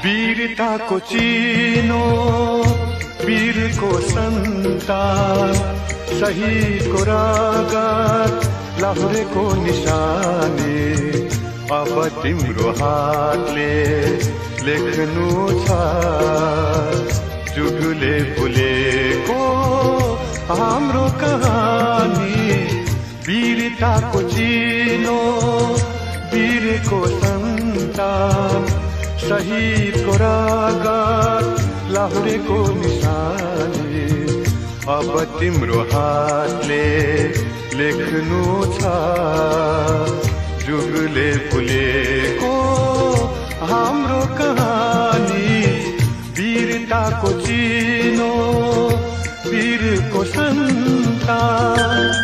वीरताको चिनो, वीरको सन्तान, शहीदको रगत, लाहुरेको निशानी। अब तिम्रो हातले लेख्नु छ जुगले भुलेको हाम्रो कहानी। वीरताको चिनो, वीरको सन्तान, शहीदको रगत, लाहुरेको निशानी। अब तिम्रो हातले लेख्नु छ जुगले भुलेको हाम्रो कहानी। वीरताको चिनो, वीरको सन्तान।